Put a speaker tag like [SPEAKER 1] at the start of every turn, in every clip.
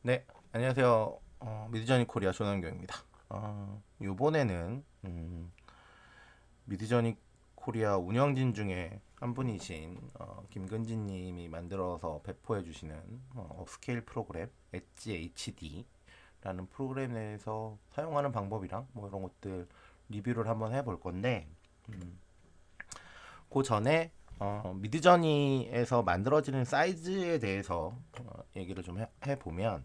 [SPEAKER 1] 네, 안녕하세요. 미드저니 코리아 조남경입니다. 요번에는 미드저니 코리아 운영진 중에 한 분이신 김근진 님이 만들어서 배포해 주시는 업스케일 프로그램 엣지 HD라는 프로그램 내에서 사용하는 방법이랑 뭐 이런 것들 리뷰를 한번 해볼 건데 그 전에 미드저니에서 만들어지는 사이즈에 대해서 얘기를 좀 해보면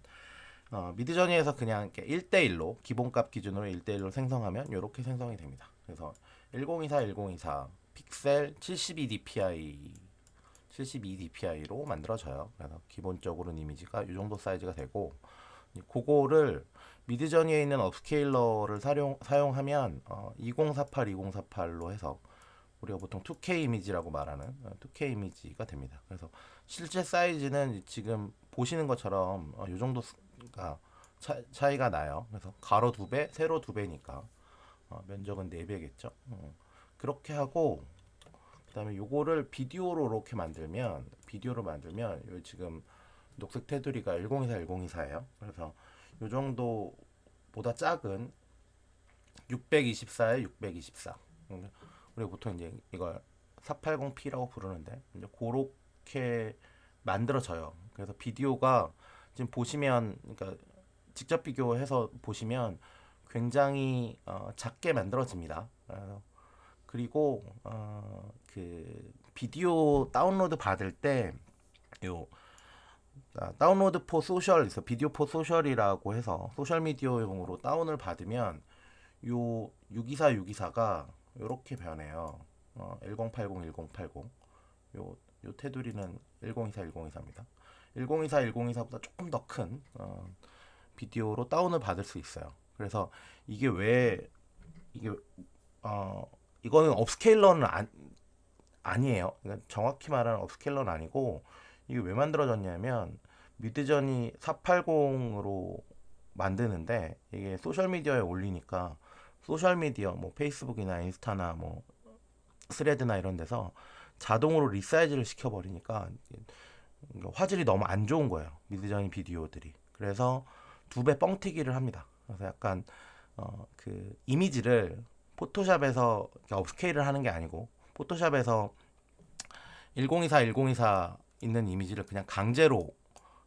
[SPEAKER 1] 미드저니에서 그냥 이렇게 1대1로 기본값 기준으로 1대1로 생성하면 이렇게 생성이 됩니다. 그래서 1024 픽셀 72dpi로 만들어져요. 그래서 기본적으로는 이미지가 이 정도 사이즈가 되고 그거를 미드저니에 있는 업스케일러를 사용하면 2048로 해서 우리가 보통 2K 이미지라고 말하는 2K 이미지가 됩니다. 그래서 실제 사이즈는 지금 보시는 것처럼 이 정도가 차이가 나요. 그래서 가로 2배, 세로 2배니까 면적은 4배겠죠. 그렇게 하고 그다음에 요거를 비디오로 만들면 요 지금 녹색 테두리가 1024예요. 그래서 요 정도보다 작은 624에 624. 우리가 보통 이제 이걸 480p라고 부르는데 이제 그렇게 만들어져요. 그래서 비디오가 지금 보시면 그러니까 직접 비교해서 보시면 굉장히 작게 만들어집니다. 그리고 그 비디오 다운로드 받을 때요 다운로드 포 소셜, 그래서 비디오 포 소셜이라고 해서 소셜 미디어용으로 다운을 받으면 요 624가 이렇게 변해요. 1080 요 테두리는 1024입니다. 1024보다 조금 더 큰 비디오로 다운을 받을 수 있어요. 그래서 이게 왜 이게 어 이거는 업스케일러는 아니에요. 그러니까 정확히 말하는 업스케일러는 아니고 이게 왜 만들어졌냐면 미드저니 480으로 만드는데 이게 소셜 미디어에 올리니까 소셜 미디어 뭐 페이스북이나 인스타나 뭐 스레드나 이런 데서 자동으로 리사이즈를 시켜버리니까 화질이 너무 안 좋은 거예요. 미드저니 비디오들이. 그래서 2배 뻥튀기를 합니다. 그래서 약간 그 이미지를 포토샵에서 업스케일을 하는 게 아니고 포토샵에서 1024 있는 이미지를 그냥 강제로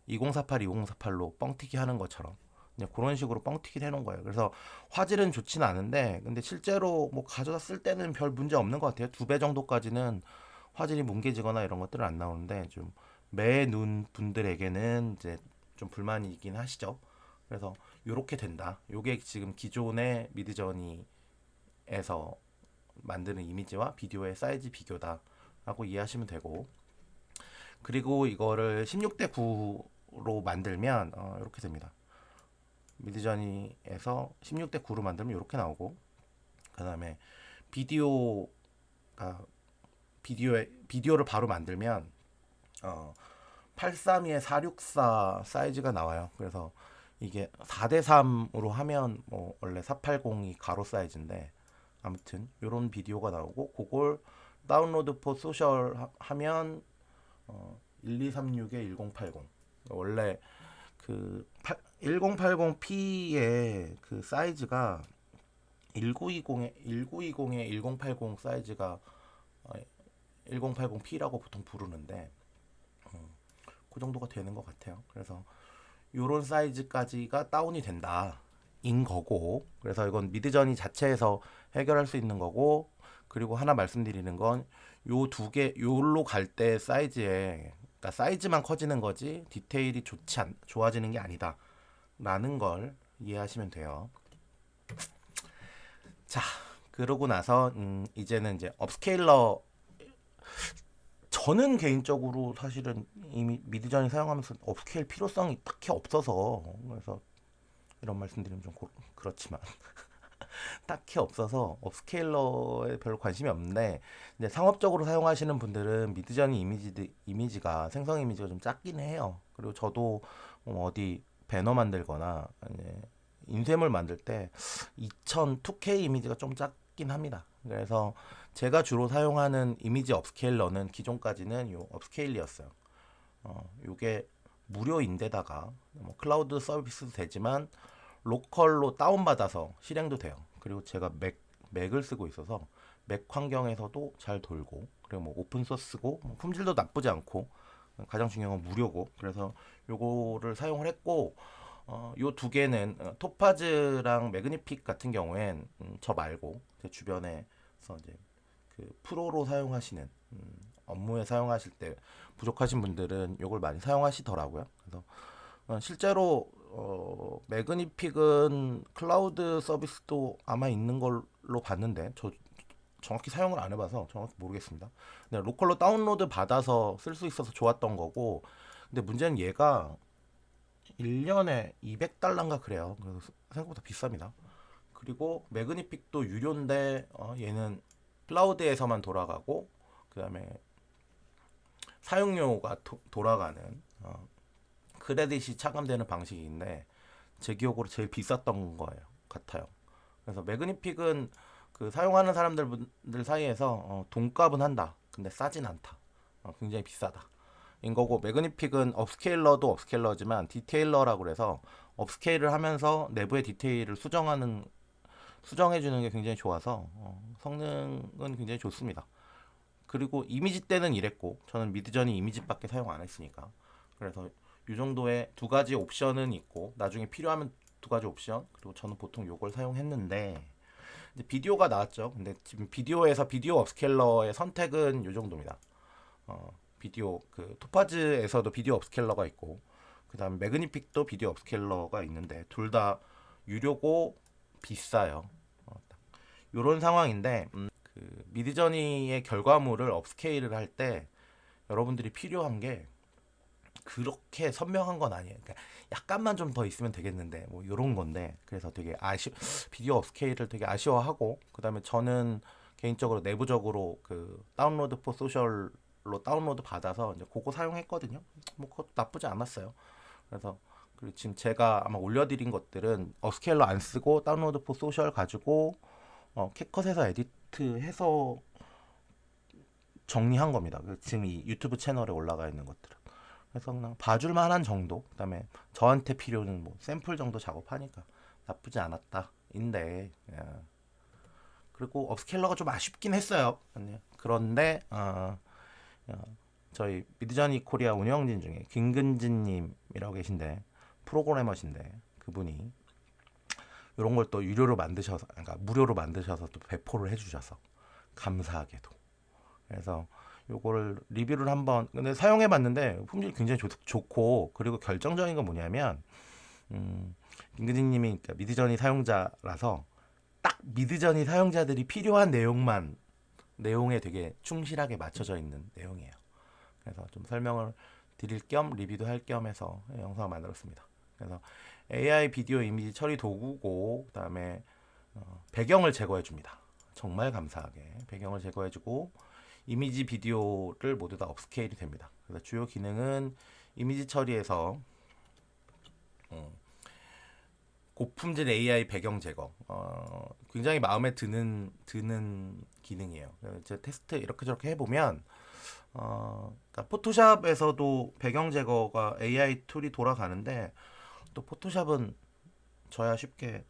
[SPEAKER 1] 2048로 뻥튀기 하는 것처럼 그냥 그런 식으로 뻥튀기를 해놓은 거예요. 그래서 화질은 좋지는 않은데 근데 실제로 뭐 가져다 쓸 때는 별 문제 없는 것 같아요. 2배 정도까지는 화질이 뭉개지거나 이런 것들은 안 나오는데 좀 매 눈 분들에게는 이제 좀 불만이긴 하시죠. 그래서 요렇게 된다. 요게 지금 기존의 미드저니에서 만드는 이미지와 비디오의 사이즈 비교다 라고 이해하시면 되고, 그리고 이거를 16대 9로 만들면 이렇게 됩니다. 미드저니에서 16대 9로 만들면 이렇게 나오고, 그 다음에 비디오가 비디오를 바로 만들면 832에 464 사이즈가 나와요. 그래서 이게 4대 3으로 하면 뭐 원래 480이 가로 사이즈인데 아무튼 이런 비디오가 나오고, 그걸 다운로드 포 소셜 하면 1236에 1080. 원래 그 1080p의 그 사이즈가 1920에 1080 사이즈가 1080p라고 보통 부르는데 그 정도가 되는 것 같아요. 그래서 요런 사이즈까지가 다운이 된다 인 거고, 그래서 이건 미드저니 자체에서 해결할 수 있는 거고, 그리고 하나 말씀드리는 건 요 두 개 요로 갈 때 사이즈에, 그러니까 사이즈만 커지는 거지 디테일이 좋아지는 게 아니다 라는 걸 이해하시면 돼요. 자, 그러고 나서 이제는 이제 업스케일러, 저는 개인적으로 사실은 이미 미드저니 사용하면서 업스케일 필요성이 딱히 없어서, 그래서 이런 말씀드리면 좀 그렇지만 딱히 없어서 업스케일러에 별로 관심이 없는데, 이제 상업적으로 사용하시는 분들은 미드저니 이미지가 생성 이미지가 좀 작긴 해요. 그리고 저도 어디 배너 만들거나 이제 인쇄물 만들 때 2000 2K 이미지가 좀 작긴 합니다. 그래서 제가 주로 사용하는 이미지 업스케일러는 기존까지는 요 업스케일이었어요. 요게 무료인데다가 뭐 클라우드 서비스도 되지만 로컬로 다운받아서 실행도 돼요. 그리고 제가 맥을 쓰고 있어서 맥 환경에서도 잘 돌고, 그리고 뭐 오픈 소스고 뭐 품질도 나쁘지 않고, 가장 중요한 건 무료고, 그래서 요거를 사용을 했고, 요 두 개는 토파즈랑 매그니픽 같은 경우엔 저 말고 제 주변에서 이제 그 프로로 사용하시는, 업무에 사용하실 때 부족하신 분들은 요걸 많이 사용하시더라고요. 그래서 실제로 매그니픽은 클라우드 서비스도 아마 있는 걸로 봤는데, 저 정확히 사용을 안 해봐서 정확히 모르겠습니다. 근데 로컬로 다운로드 받아서 쓸 수 있어서 좋았던 거고, 근데 문제는 얘가 1년에 200달러인가 그래요. 그래서 생각보다 비쌉니다. 그리고 매그니픽도 유료인데 얘는 클라우드에서만 돌아가고, 그 다음에 사용료가 돌아가는 크레딧이 차감되는 방식인데, 제 기억으로 제일 비쌌던 거예요 같아요. 그래서 매그니픽은 그 사용하는 사람들 사이에서 돈값은 한다, 근데 싸진 않다, 굉장히 비싸다 인 거고, 매그니픽은 업스케일러도 업스케일러지만 디테일러라고 그래서 업스케일을 하면서 내부의 디테일을 수정해주는 게 굉장히 좋아서 성능은 굉장히 좋습니다. 그리고 이미지 때는 이랬고, 저는 미드저니 이미지밖에 사용 안 했으니까, 그래서 이 정도의 두 가지 옵션은 있고, 나중에 필요하면 두 가지 옵션, 그리고 저는 보통 요걸 사용했는데, 이제 비디오가 나왔죠. 근데 지금 비디오에서 비디오 업스케일러의 선택은 요 정도입니다. 비디오 그 토파즈에서도 비디오 업스케일러가 있고, 그다음 매그니픽도 비디오 업스케일러가 있는데 둘 다 유료고 비싸요. 요런 상황인데, 그 미드저니의 결과물을 업스케일을 할 때 여러분들이 필요한 게 그렇게 선명한 건 아니에요. 그러니까 약간만 좀 더 있으면 되겠는데 뭐 이런 건데, 그래서 되게 비디오 업스케일을 되게 아쉬워하고, 그다음에 저는 개인적으로 내부적으로 그 다운로드 포 소셜로 다운로드 받아서 이제 그거 사용했거든요. 뭐 그것도 나쁘지 않았어요. 그래서 그리고 지금 제가 아마 올려드린 것들은 업스케일러 안 쓰고 다운로드 포 소셜 가지고 캡컷에서 에디트해서 정리한 겁니다. 지금 이 유튜브 채널에 올라가 있는 것들은. 그래서 그냥 봐줄 만한 정도. 그다음에 저한테 필요는 뭐 샘플 정도 작업하니까 나쁘지 않았다. 인데, 그리고 업스케일러가 좀 아쉽긴 했어요. 그런데 저희 미드저니 코리아 운영진 중에 김근진님이라고 계신데, 프로그래머신데, 그분이 이런 걸 또 유료로 만드셔서, 그러니까 무료로 만드셔서 또 배포를 해주셔서 감사하게도. 그래서 요거를 리뷰를 한번, 근데 사용해봤는데 품질이 굉장히 좋고, 그리고 결정적인 건 뭐냐면, 김근진님이 그러니까 미드저니 사용자라서 딱 미드저니 사용자들이 필요한 내용에 되게 충실하게 맞춰져 있는 내용이에요. 그래서 좀 설명을 드릴 겸 리뷰도 할 겸 해서 영상을 만들었습니다. 그래서 AI 비디오 이미지 처리 도구고, 그다음에 배경을 제거해 줍니다. 정말 감사하게 배경을 제거해 주고, 이미지 비디오를 모두 다 업스케일이 됩니다. 그래서 주요 기능은 이미지 처리에서 고품질 AI 배경 제거, 굉장히 마음에 드는 기능이에요. 제 테스트 이렇게 저렇게 해보면, 그러니까 포토샵에서도 배경 제거가 AI 툴이 돌아가는데, 또 포토샵은 저야 쉽게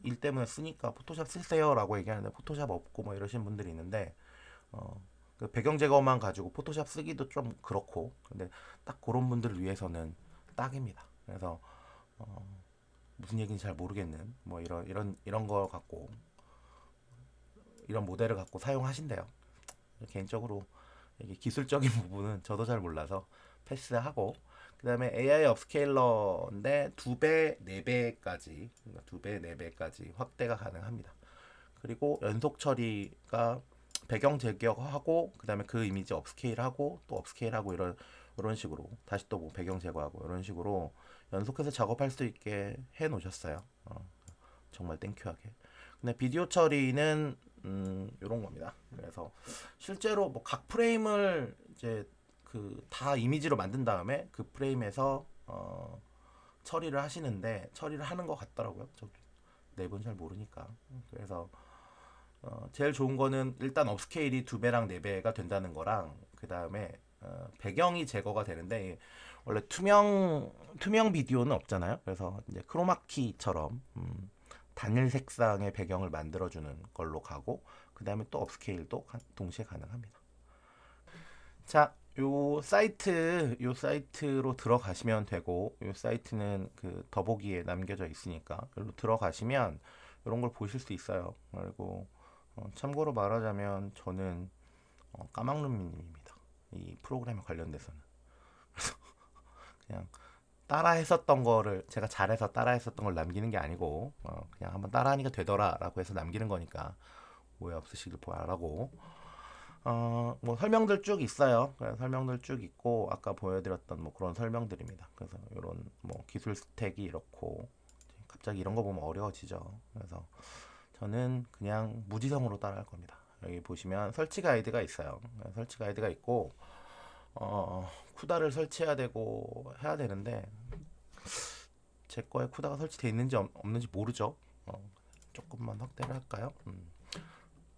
[SPEAKER 1] 일 때문에 쓰니까 포토샵 쓰세요라고 얘기하는데 포토샵 없고 뭐 이러신 분들이 있는데, 그 배경 제거만 가지고 포토샵 쓰기도 좀 그렇고, 근데 딱 그런 분들을 위해서는 딱입니다. 그래서 무슨 얘기인지 잘 모르겠는 뭐 이런 거 갖고, 이런 모델을 갖고 사용하신대요. 개인적으로 이게 기술적인 부분은 저도 잘 몰라서 패스하고, 그 다음에 AI 업스케일러인데 2배, 4배까지, 그러니까 2배, 4배까지 확대가 가능합니다. 그리고 연속 처리가 배경 제거하고, 그 다음에 그 이미지 업스케일하고 또 업스케일하고, 이런 식으로 다시 또 뭐 배경 제거하고 이런 식으로 연속해서 작업할 수 있게 해 놓으셨어요. 정말 땡큐하게. 근데 비디오 처리는 이런 겁니다. 그래서 실제로 뭐 각 프레임을 이제 그 다 이미지로 만든 다음에 그 프레임에서 처리를 하시는데, 처리를 하는 것 같더라고요. 저 내부는 잘 모르니까. 그래서 제일 좋은 거는 일단 업스케일이 2배랑 4배가 된다는 거랑, 그 다음에 배경이 제거가 되는데, 원래 투명 비디오는 없잖아요. 그래서 이제 크로마키처럼 단일 색상의 배경을 만들어주는 걸로 가고, 그 다음에 또 업스케일도 동시에 가능합니다. 자, 요 사이트로 들어가시면 되고, 요 사이트는 그 더보기에 남겨져 있으니까 여기로 들어가시면 이런 걸 보실 수 있어요. 그리고 참고로 말하자면 저는 까막눈님입니다. 이 프로그램에 관련돼서는. 그냥 따라 했었던 거를, 제가 잘해서 따라 했었던 걸 남기는 게 아니고 그냥 한번 따라하니까 되더라 라고 해서 남기는 거니까 오해 없으시길 바라고. 뭐 설명들 쭉 있어요. 설명들 쭉 있고 아까 보여드렸던 뭐 그런 설명들입니다. 그래서 이런 뭐 기술 스택이 이렇고, 갑자기 이런 거 보면 어려워지죠. 그래서 저는 그냥 무지성으로 따라할 겁니다. 여기 보시면 설치 가이드가 있어요. 설치 가이드가 있고 쿠다를 설치해야 되고 해야 되는데 제 거에 쿠다가 설치되어 있는지 없는지 모르죠. 조금만 확대를 할까요?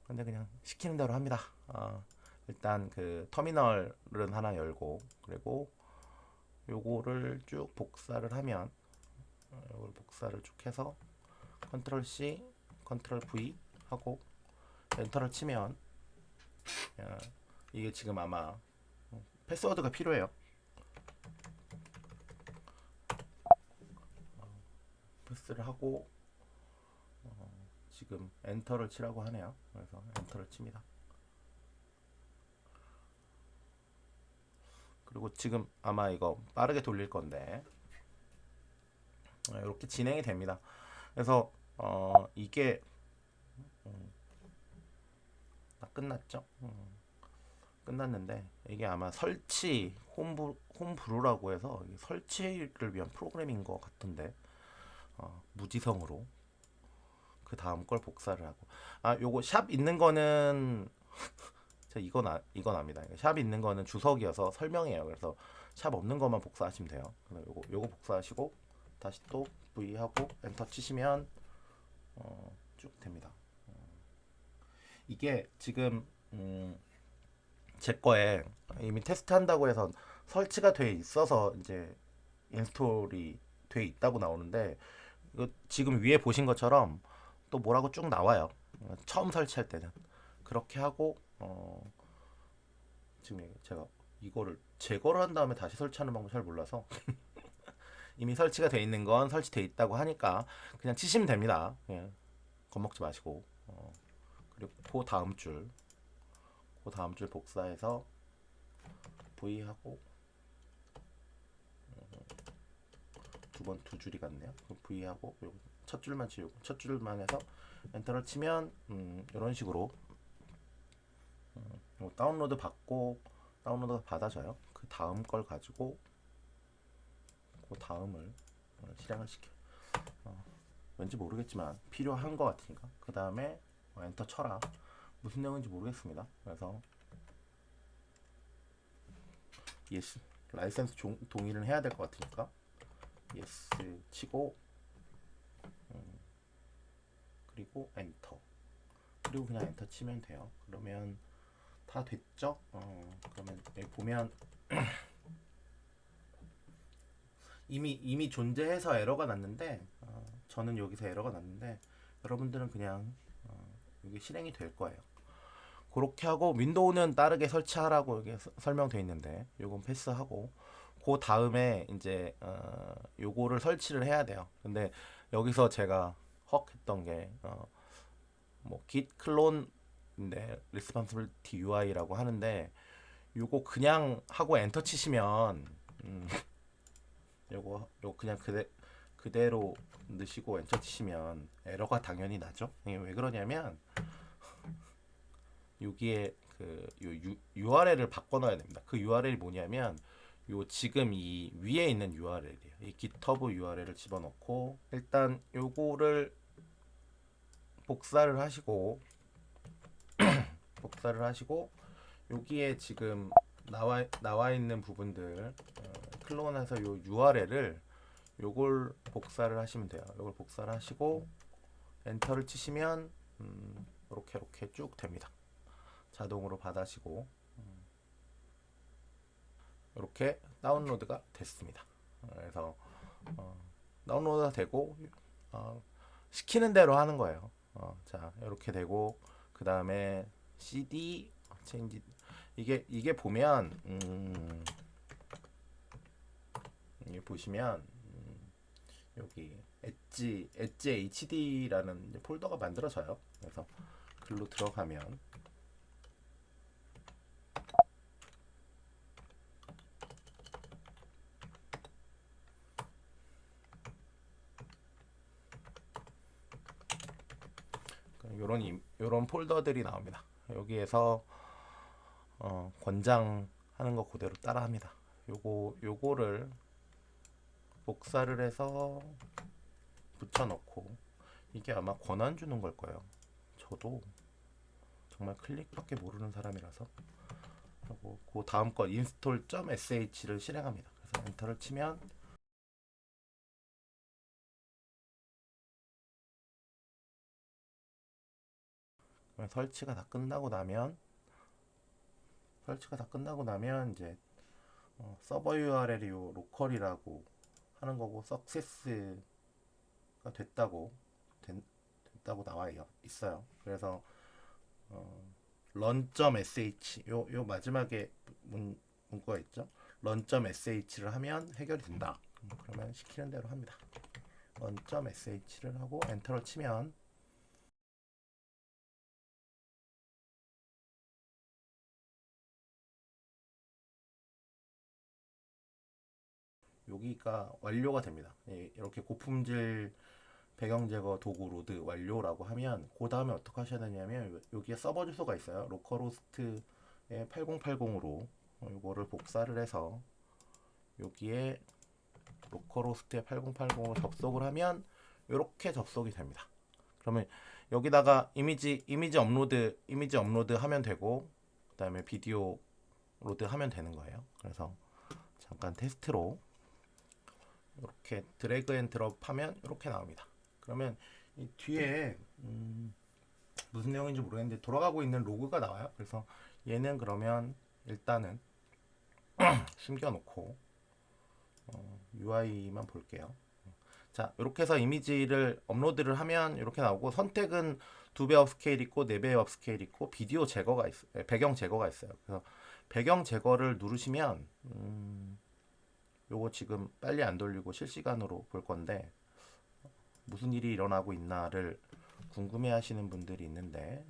[SPEAKER 1] 근데 그냥 시키는 대로 합니다. 일단 그 터미널은 하나 열고, 그리고 요거를 쭉 복사를 하면, 요걸 복사를 쭉 해서 컨트롤 C, 컨트롤 V 하고 엔터를 치면, 이게 지금 아마 패스워드가 필요해요. 패스를 하고 지금 엔터를 치라고 하네요. 그래서 엔터를 칩니다. 그리고 지금 아마 이거 빠르게 돌릴 건데 이렇게 진행이 됩니다. 그래서 이게 끝났죠? 끝났는데 이게 아마 설치 홈브루라고 해서 설치를 위한 프로그램인 것 같은데 무지성으로 그 다음 걸 복사를 하고, 요거 샵 있는 거는 이건 압니다. 샵 있는 거는 주석이어서 설명이에요. 그래서 샵 없는 것만 복사하시면 돼요. 요거 복사하시고 다시 또 V 하고 엔터 치시면 쭉 됩니다. 이게 지금 제 거에 이미 테스트 한다고 해서 설치가 돼 있어서 이제 인스톨이 돼 있다고 나오는데, 이거 지금 위에 보신 것처럼 또 뭐라고 쭉 나와요. 처음 설치할 때는 그렇게 하고 지금 제가 이거를 제거를 한 다음에 다시 설치하는 방법 잘 몰라서 이미 설치가 돼 있는 건 설치돼 있다고 하니까 그냥 치시면 됩니다. 예. 겁먹지 마시고 그리고 그 다음 줄 복사해서 V 하고 두 줄이 같네요. V 하고 첫 줄만 치우고 첫 줄만 해서 엔터를 치면 이런 식으로 다운로드 받고, 다운로드가 받아져요. 그 다음 걸 가지고 그 다음을 실행을 시켜. 왠지 모르겠지만 필요한 것 같으니까 그 다음에 엔터 쳐라. 무슨 내용인지 모르겠습니다. 그래서 예스, 라이센스 동의를 해야 될 것 같으니까 예스 치고 그리고 엔터, 그리고 그냥 엔터 치면 돼요. 그러면 다 됐죠? 그러면 여기 보면 이미 존재해서 에러가 났는데 저는 여기서 에러가 났는데 여러분들은 그냥 이게 실행이 될 거예요. 그렇게 하고 윈도우는 빠르게 설치하라고 여기 설명되어 있는데 요건 패스하고 그 다음에 이제 요거를 설치를 해야 돼요. 근데 여기서 제가 헉 했던 게 뭐 git 클론인데 responsibility UI라고 하는데 요거 그냥 하고 엔터 치시면 요거 그냥 그대로 넣으시고 엔터 치시면 에러가 당연히 나죠. 이게 왜 그러냐면 여기에 그 URL을 바꿔 놔야 됩니다. 그 URL이 뭐냐면 요 지금 이 위에 있는 URL이에요. 이 GitHub URL을 집어넣고 일단 요거를 복사를 하시고 여기에 지금 나와 있는 부분들 클론해서 요 URL을 요걸 복사를 하시면 돼요. 요걸 복사를 하시고 엔터를 치시면 이렇게 쭉 됩니다. 자동으로 받아시고 이렇게 다운로드가 됐습니다. 그래서 다운로드가 되고 시키는 대로 하는 거예요. 자, 이렇게 되고 그 다음에 CD 체인지 이게 보면 이게 보시면 여기 엣지 HD라는 폴더가 만들어져요. 그래서 글로 들어가면 요런 폴더들이 나옵니다. 여기에서 권장하는 거 그대로 따라합니다. 요거를 복사를 해서 붙여넣고 이게 아마 권한 주는 걸 거예요. 저도 정말 클릭밖에 모르는 사람이라서 하고 그 다음 거 install.sh를 실행합니다. 그래서 엔터를 치면 설치가 다 끝나고 나면 이제 서버 URL이 요 로컬이라고 하는 거고 석세스가 됐다고 나와 있어요. 그래서 run.sh 요 마지막에 문구가 있죠. run.sh를 하면 해결이 된다. 그러면 시키는 대로 합니다. run.sh를 하고 엔터를 치면 여기가 완료가 됩니다. 이렇게 고품질 배경 제거 도구 로드 완료라고 하면 그 다음에 어떻게 하셔야 되냐면 여기에 서버 주소가 있어요. 로컬호스트의 8080으로 이거를 복사를 해서 여기에 로컬호스트의 8080으로 접속을 하면 이렇게 접속이 됩니다. 그러면 여기다가 이미지 업로드 하면 되고 그다음에 비디오 로드 하면 되는 거예요. 그래서 잠깐 테스트로 이렇게 드래그 앤 드롭 하면 이렇게 나옵니다. 그러면 이 뒤에 무슨 내용인지 모르겠는데 돌아가고 있는 로그가 나와요. 그래서 얘는 그러면 일단은 숨겨놓고 UI만 볼게요. 자, 이렇게 해서 이미지를 업로드를 하면 이렇게 나오고 선택은 2배 업스케일 있고 4배 업스케일 있고 비디오 제거가 있어요. 배경 제거가 있어요. 그래서 배경 제거를 누르시면 요거 지금 빨리 안 돌리고 실시간으로 볼 건데 무슨 일이 일어나고 있나를 궁금해 하시는 분들이 있는데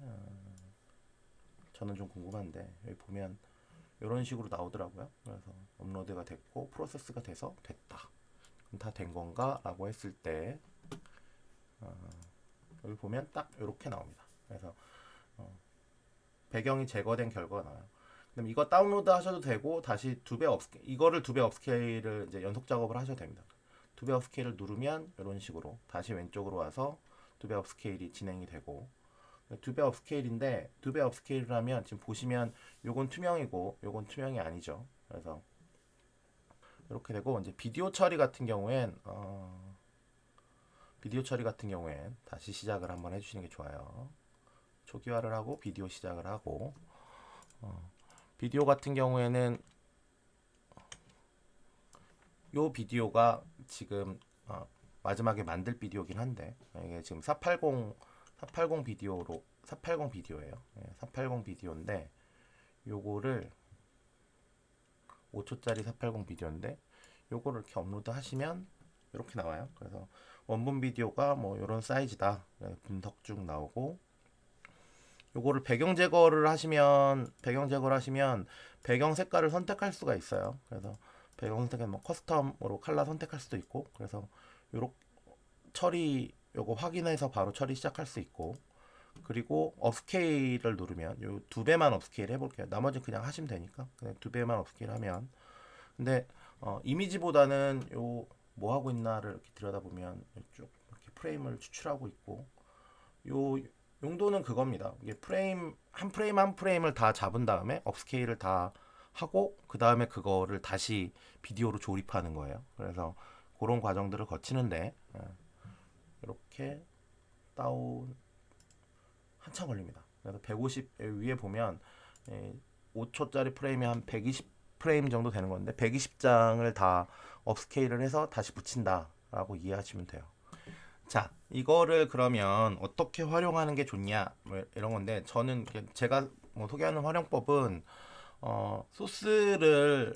[SPEAKER 1] 저는 좀 궁금한데 여기 보면 이런 식으로 나오더라고요. 그래서 업로드가 됐고 프로세스가 돼서 됐다. 다 된 건가? 라고 했을 때 여기 보면 딱 이렇게 나옵니다. 그래서 배경이 제거된 결과가 나와요. 그럼 이거 다운로드 하셔도 되고 다시 이거를 2배 업스케일을 이제 연속 작업을 하셔도 됩니다. 2배 업스케일을 누르면 이런 식으로 다시 왼쪽으로 와서 2배 업스케일이 진행이 되고 2배 업스케일인데 2배 업스케일을 하면 지금 보시면 요건 투명이고 요건 투명이 아니죠. 그래서 이렇게 되고 이제 비디오 처리 같은 경우엔 다시 시작을 한번 해주시는 게 좋아요. 초기화를 하고 비디오 시작을 하고 비디오 같은 경우에는 요 비디오가 지금 마지막에 만들 비디오긴 한데 이게 지금 480 비디오예요. 480 비디오인데 요거를 5초짜리 480 비디오인데 요거를 이렇게 업로드 하시면 이렇게 나와요. 그래서 원본 비디오가 뭐 이런 사이즈다. 분석 쭉 나오고 요거를 배경 제거를 하시면 배경 색깔을 선택할 수가 있어요. 그래서 배경 선택은 뭐 커스텀으로 컬러 선택할 수도 있고 그래서 요렇게 처리 요거 확인해서 바로 처리 시작할 수 있고 그리고 업스케일을 누르면 요 2배만 업스케일 해볼게요. 나머지 그냥 하시면 되니까 그냥 2배만 업스케일 하면 근데 이미지보다는 요 뭐 하고 있나를 이렇게 들여다보면 쭉 이렇게 프레임을 추출하고 있고 요 용도는 그겁니다. 이게 한 프레임을 다 잡은 다음에 업스케일을 다 하고 그 다음에 그거를 다시 비디오로 조립하는 거예요. 그래서 그런 과정들을 거치는데 이렇게 다운 한참 걸립니다. 그래서 150 위에 보면 5초짜리 프레임이 한 프레임 정도 되는 건데 120장을 다 업스케일을 해서 다시 붙인다라고 이해하시면 돼요. 자, 이거를 그러면 어떻게 활용하는 게 좋냐 뭐 이런 건데 저는 제가 뭐 소개하는 활용법은 소스를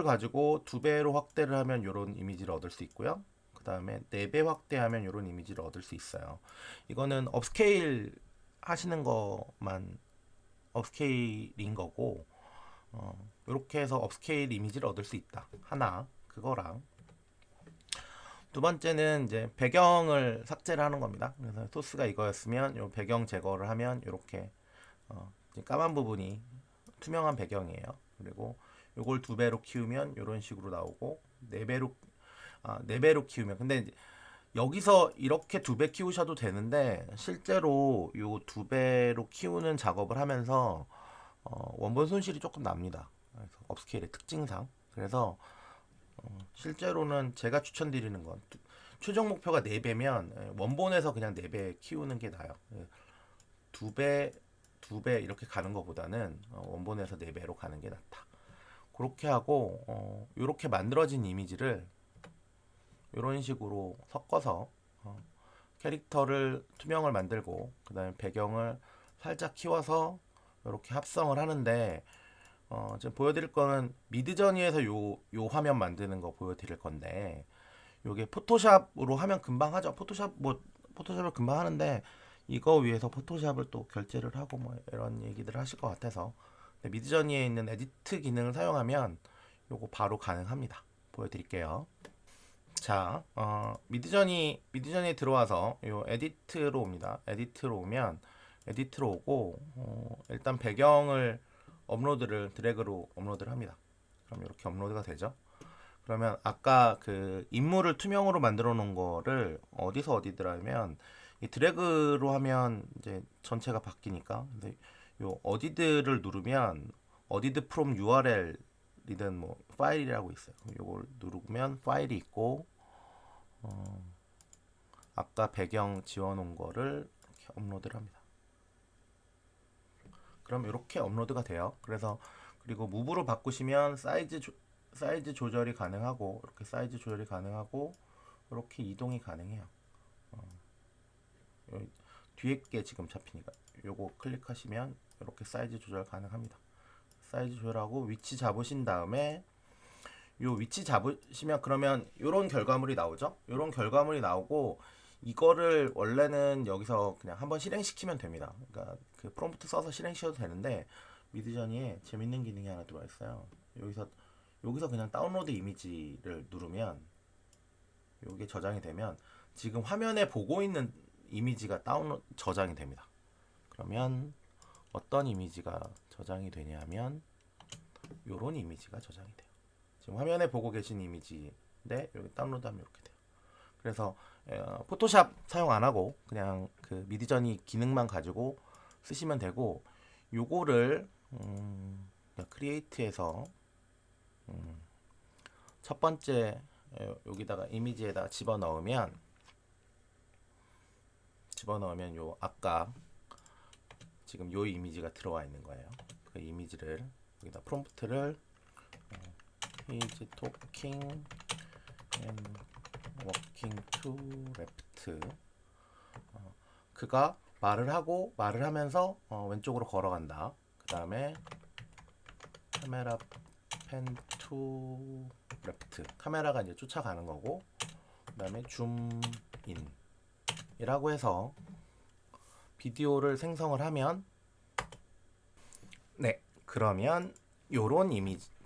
[SPEAKER 1] 가지고 2배로 확대를 하면 이런 이미지를 얻을 수 있고요. 그 다음에 4배 확대하면 이런 이미지를 얻을 수 있어요. 이거는 업스케일 하시는 것만 업스케일인 거고 이렇게 해서 업스케일 이미지를 얻을 수 있다. 하나 그거랑 두 번째는 이제 배경을 삭제를 하는 겁니다. 그래서 소스가 이거였으면 이 배경 제거를 하면 이렇게 까만 부분이 투명한 배경이에요. 그리고 요걸 2배로 키우면 이런 식으로 나오고 4배로 키우면 근데 여기서 이렇게 2배 키우셔도 되는데 실제로 요 2배로 키우는 작업을 하면서 원본 손실이 조금 납니다. 그래서 업스케일의 특징상 그래서 실제로는 제가 추천드리는 건 최종 목표가 4배면 원본에서 그냥 4배 키우는 게 나아요. 2배, 2배 이렇게 가는 것보다는 원본에서 4배로 가는 게 낫다. 그렇게 하고 이렇게 만들어진 이미지를 이런 식으로 섞어서 캐릭터를 투명을 만들고 그 다음에 배경을 살짝 키워서 이렇게 합성을 하는데 지금 보여드릴 거는 미드저니에서 요 화면 만드는 거 보여드릴 건데 요게 포토샵으로 하면 금방 하죠. 포토샵을 금방 하는데 이거 위해서 포토샵을 또 결제를 하고 뭐 이런 얘기들을 하실 것 같아서 미드저니에 있는 에디트 기능을 사용하면 요거 바로 가능합니다. 보여드릴게요. 자, 미드저니에 들어와서 요 에디트로 옵니다. 에디트로 오면 에디트로 오고 일단 배경을 드래그로 업로드를 합니다. 그럼 이렇게 업로드가 되죠. 그러면 아까 그 인물을 투명으로 만들어 놓은 거를 어디서 어디더라면 이 드래그로 하면 이제 전체가 바뀌니까 근데 요 어디드를 누르면 어디드 from URL이든 뭐 파일이라고 있어요. 요걸 누르면 파일이 있고 아까 배경 지워놓은 거를 이렇게 업로드를 합니다. 그럼 이렇게 업로드가 돼요. 그래서 그리고 무브로 바꾸시면 사이즈 조절이 가능하고 이렇게 사이즈 조절이 가능하고 이렇게 이동이 가능해요. 뒤에 게 지금 잡히니까 요거 클릭하시면 이렇게 사이즈 조절 가능합니다. 사이즈 조절하고 위치 잡으신 다음에 요 위치 잡으시면 그러면 요런 결과물이 나오죠. 요런 결과물이 나오고 이거를 원래는 여기서 그냥 한번 실행시키면 됩니다. 그러니까 그 프롬프트 써서 실행시켜도 되는데 미드저니에 재밌는 기능이 하나 들어와 있어요. 여기서 그냥 다운로드 이미지를 누르면 이게 저장이 되면 지금 화면에 보고 있는 이미지가 저장이 됩니다. 그러면 어떤 이미지가 저장이 되냐면 요런 이미지가 저장이 돼요. 지금 화면에 보고 계신 이미지인데 여기 다운로드하면 이렇게 돼요. 그래서 포토샵 사용 안 하고 그냥 그 미드저니 기능만 가지고 쓰시면 되고 요거를 크리에이트에서 첫 번째 여기다가 이미지에다가 집어넣으면 요 아까 지금 요 이미지가 들어와 있는 거예요. 그 이미지를 여기다 프롬프트를 He's talking and walking to left. 그가 말을 하면서 왼쪽으로 걸어간다. 그 다음에 카메라 pen to left. 카메라가 이제 쫓아가는 거고, 그 다음에 줌 인이라고 해서 비디오를 생성을 하면, 네, 그러면 요런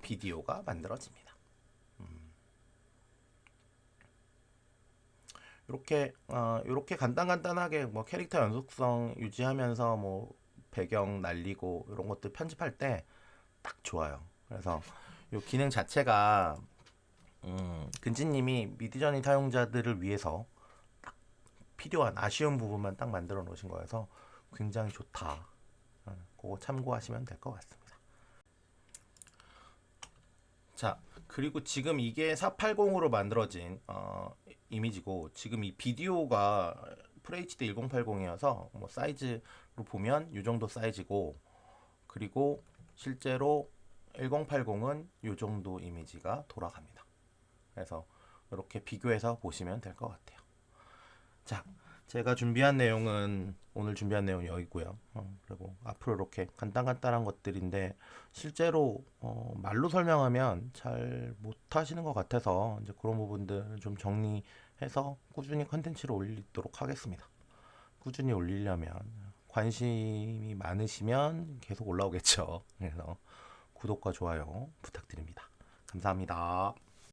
[SPEAKER 1] 비디오가 만들어집니다. 이렇게 간단하게 뭐 캐릭터 연속성 유지하면서 뭐 배경 날리고 이런 것들 편집할 때 딱 좋아요. 그래서 이 기능 자체가 근지님이 미드저니 사용자들을 위해서 딱 필요한 아쉬운 부분만 딱 만들어 놓으신 거여서 굉장히 좋다. 그거 참고하시면 될 것 같습니다. 자, 그리고 지금 이게 480으로 만들어진 이미지고 지금 이 비디오가 FHD 1080이어서 뭐 사이즈로 보면 이 정도 사이즈고 그리고 실제로 1080은 이 정도 이미지가 돌아갑니다. 그래서 이렇게 비교해서 보시면 될 것 같아요. 자, 제가 준비한 내용은 오늘 준비한 내용이 여기고요. 그리고 앞으로 이렇게 간단간단한 것들인데 실제로 말로 설명하면 잘 못하시는 것 같아서 이제 그런 부분들을 좀 정리해서 꾸준히 컨텐츠를 올리도록 하겠습니다. 꾸준히 올리려면 관심이 많으시면 계속 올라오겠죠. 그래서 구독과 좋아요 부탁드립니다. 감사합니다.